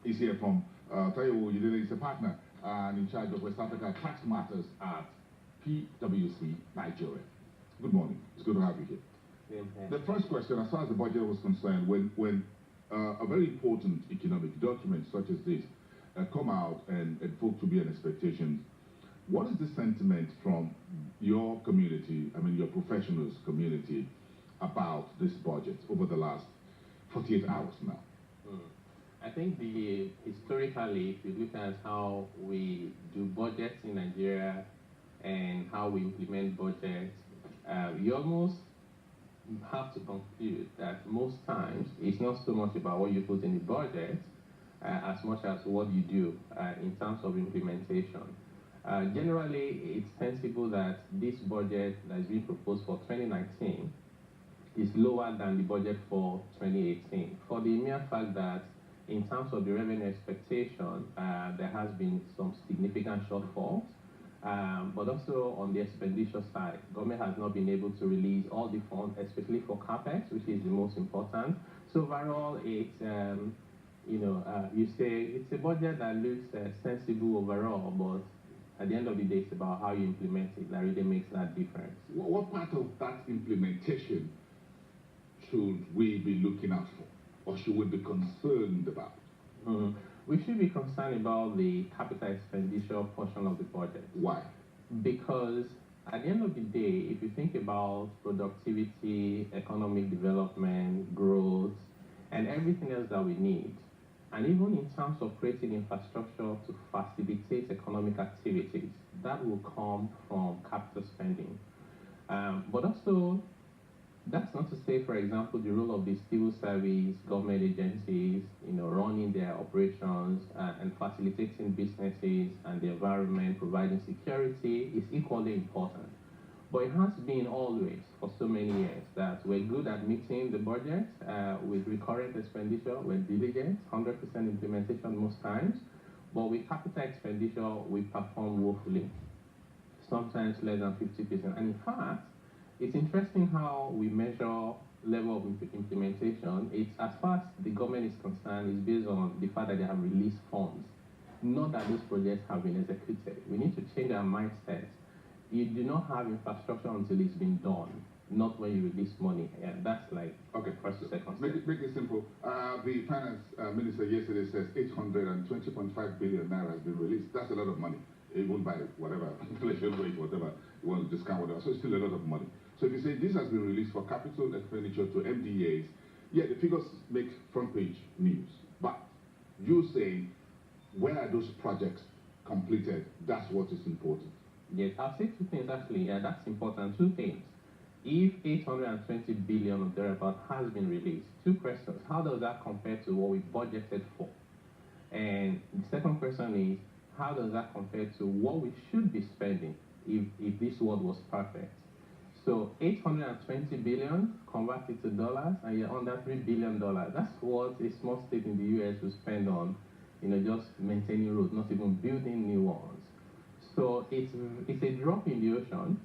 is here from Taiwo Oyedele. Is a partner and in charge of West Africa tax matters at PwC Nigeria. Good morning. It's good to have you here. The first question, as far as the budget was concerned, when a very important economic document such as this come out and folk to be an expectation, what is the sentiment from your community, I mean your professionals community, about this budget over the last 48 hours now? I think historically, if you look at how we do budgets in Nigeria and how we implement budgets, you almost have to conclude that most times it's not so much about what you put in the budget as much as what you do in terms of implementation. Generally, it's sensible that this budget that is being proposed for 2019 is lower than the budget for 2018 for the mere fact that in terms of the revenue expectation, there has been some significant shortfalls, but also on the expenditure side, government has not been able to release all the funds, especially for CapEx, which is the most important. So overall, it's you say it's a budget that looks sensible overall, but at the end of the day, it's about how you implement it that really makes that difference. What part of that implementation should we be looking out for? Or should we be concerned about? We should be concerned about the capital expenditure portion of the budget. Why? Because at the end of the day, if you think about productivity, economic development, growth, and everything else that we need, and even in terms of creating infrastructure to facilitate economic activities, that will come from capital spending. But also, that's not to say, for example, the role of the civil service, government agencies, running their operations and facilitating businesses and the environment, providing security is equally important. But it has been always, for so many years, that we're good at meeting the budget with recurrent expenditure, we're diligent, 100% implementation most times, but with capital expenditure, we perform woefully, sometimes less than 50%. And in fact, it's interesting how we measure level of implementation. It's as far as the government is concerned, it's based on the fact that they have released funds, not that those projects have been executed. We need to change our mindset. You do not have infrastructure until it's been done, not when you release money. And that's like first to second. Make it simple. The finance minister yesterday says 820.5 billion naira has been released. That's a lot of money, even by whatever inflation rate, whatever you want to discount, whatever. So it's still a lot of money. So if you say this has been released for capital expenditure to MDAs, yeah, the figures make front page news. But you say, where are those projects completed? That's what is important. Yes, I'll say two things actually. That's important. Two things. If 820 billion of thereabout has been released, two questions. How does that compare to what we budgeted for? And the second question is, how does that compare to what we should be spending if this world was perfect? So 820 billion converted to dollars, and you're under $3 billion. That's what a small state in the US will spend on, just maintaining roads, not even building new ones. So it's a drop in the ocean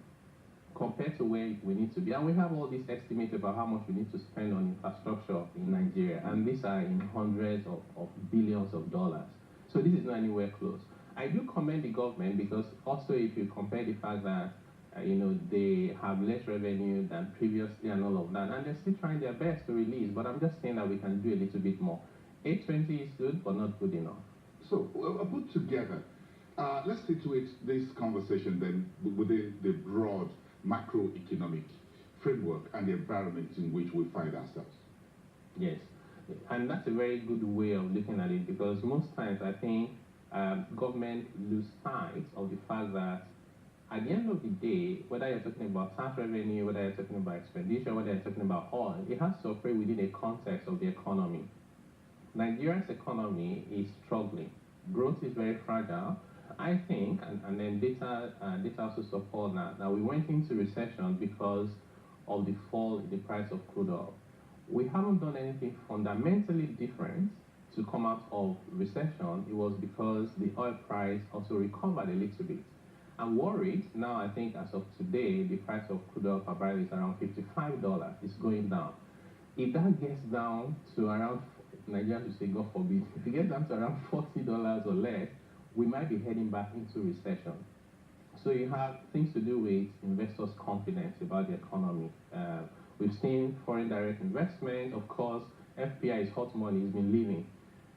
compared to where we need to be. And we have all these estimates about how much we need to spend on infrastructure in Nigeria, and these are in hundreds of billions of dollars. So this is not anywhere close. I do commend the government because also if you compare the fact that they have less revenue than previously and all of that, and they're still trying their best to release, but I'm just saying that we can do a little bit more. 820 is good, but not good enough. So, put together, let's situate this conversation then within the broad macroeconomic framework and the environment in which we find ourselves. Yes, and that's a very good way of looking at it, because most times I think government lose sight of the fact that at the end of the day, whether you're talking about tax revenue, whether you're talking about expenditure, whether you're talking about oil, it has to operate within a context of the economy. Nigeria's economy is struggling. Growth is very fragile. I think, and then data also support that we went into recession because of the fall in the price of crude oil. We haven't done anything fundamentally different to come out of recession. It was because the oil price also recovered a little bit. I'm worried now. I think as of today, the price of crude oil per barrel is around $55. It's going down. If that gets down to around Nigerians would say, God forbid, if it gets down to around $40 or less, we might be heading back into recession. So you have things to do with investors' confidence about the economy. We've seen foreign direct investment. Of course, FPI is hot money, it's been leaving.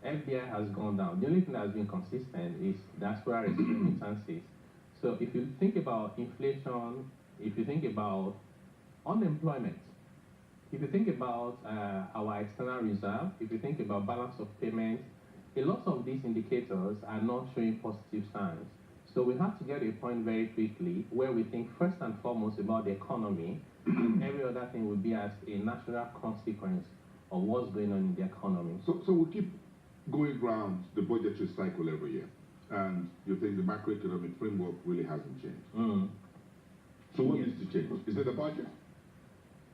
FDI has gone down. The only thing that has been consistent is diaspora remittances. So if you think about inflation, if you think about unemployment, if you think about our external reserve, if you think about balance of payments, a lot of these indicators are not showing positive signs. So we have to get a point very quickly where we think first and foremost about the economy, and every other thing will be as a natural consequence of what's going on in the economy. So we keep going around the budgetary cycle every year, and you think the macroeconomic framework really hasn't changed. So what needs to change? Is it the budget?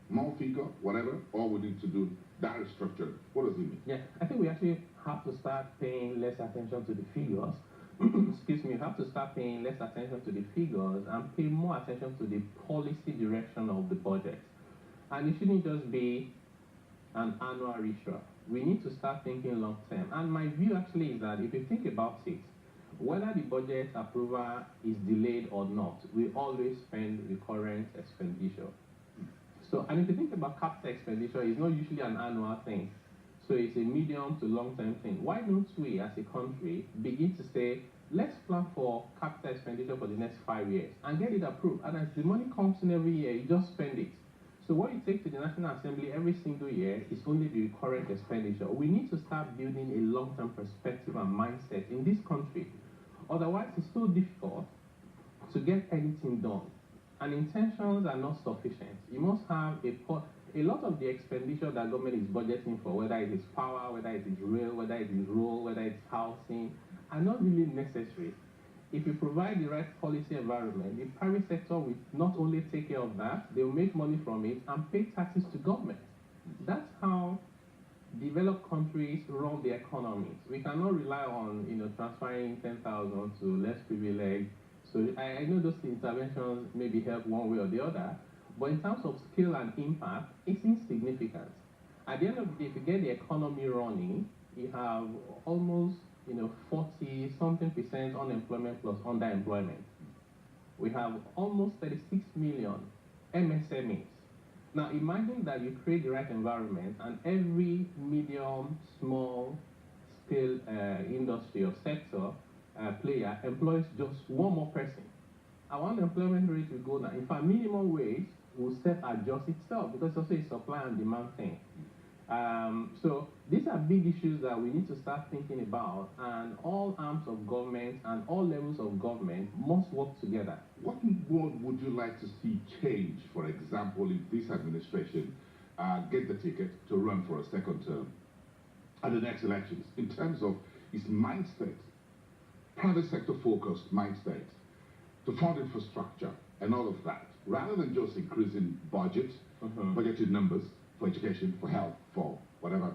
More figure, whatever, or we need to do that structure? What does it mean? Yeah, I think we actually have to start paying less attention to the figures. Excuse me, we have to start paying less attention to the figures and pay more attention to the policy direction of the budget. And it shouldn't just be an annual ritual. We need to start thinking long term. And my view actually is that if you think about it, whether the budget approval is delayed or not, we always spend recurrent expenditure. So, and if you think about capital expenditure, it's not usually an annual thing. So it's a medium to long-term thing. Why don't we, as a country, begin to say, let's plan for capital expenditure for the next 5 years and get it approved. And as the money comes in every year, you just spend it. So what you take to the National Assembly every single year is only the recurrent expenditure. We need to start building a long-term perspective and mindset in this country. Otherwise, it's so difficult to get anything done. And intentions are not sufficient. You must have a lot of the expenditure that government is budgeting for, whether it is power, whether it is rail, whether it is road, whether it's housing, are not really necessary. If you provide the right policy environment, the private sector will not only take care of that, they will make money from it and pay taxes to government. That's how developed countries run the economies. We cannot rely on transferring 10,000 to less privileged. So I know those interventions maybe help one way or the other, but in terms of scale and impact, it's insignificant. At the end of the day, if you get the economy running, you have almost 40-something% unemployment plus underemployment. We have almost 36 million MSMEs. Now imagine that you create the right environment and every medium, small scale industry or sector player employs just one more person. Our unemployment rate will go down. In fact, minimum wage will self-adjust itself because it's also a supply and demand thing. So these are big issues that we need to start thinking about, and all arms of government and all levels of government must work together. What would you like to see change, for example, if this administration get the ticket to run for a second term at the next elections, in terms of its mindset, private sector focused mindset, to fund infrastructure and all of that, rather than just increasing budgets, budgeted numbers for education, for health, for whatever.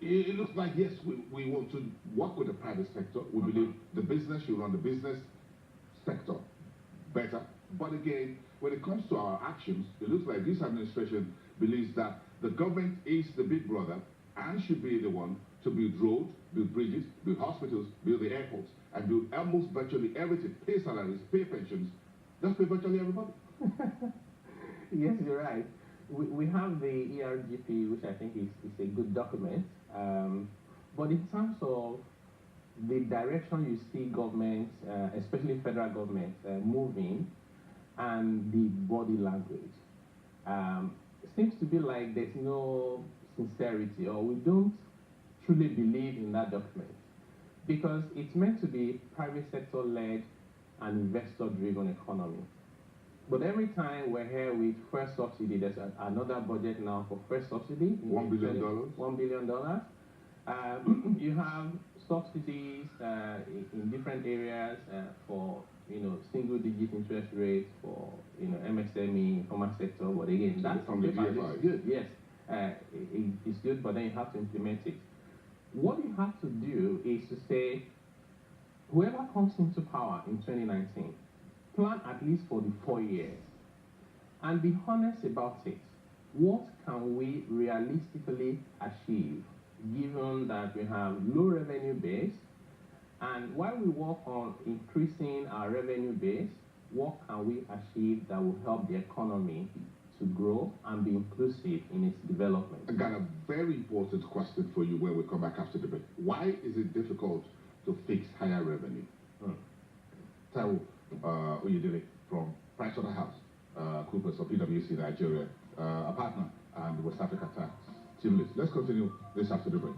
It looks like, yes, we want to work with the private sector. We believe the business should run the business sector better. But again, when it comes to our actions, it looks like this administration believes that the government is the big brother and should be the one to build roads, build bridges, build hospitals, build the airports, and do almost virtually everything, pay salaries, pay pensions, just pay virtually everybody. Yes, you're right. We have the ERGP, which I think is a good document. But in terms of the direction you see government, especially federal government, moving, and the body language, it seems to be like there's no sincerity, or we don't truly believe in that document. Because it's meant to be private sector led and investor driven economy. But every time we're here with first subsidy, there's another budget now for first subsidy. $1 billion. $1 billion. You have subsidies in different areas for single digit interest rates for MSME, informal sector. But again, that's from the it's good. Yes, it's good, but then you have to implement it. What you have to do is to say, whoever comes into power in 2019, plan at least for the 4 years and be honest about it. what can we realistically achieve given that we have low revenue base? And while we work on increasing our revenue base, what can we achieve that will help the economy to grow and be inclusive in its development? I got a very important question for you when we come back after the break. Why is it difficult to fix higher revenue? Taiwo Oyedele from PricewaterhouseCoopers Coopers of PwC Nigeria, a partner and West Africa Tax Team List. Let's continue this after the break.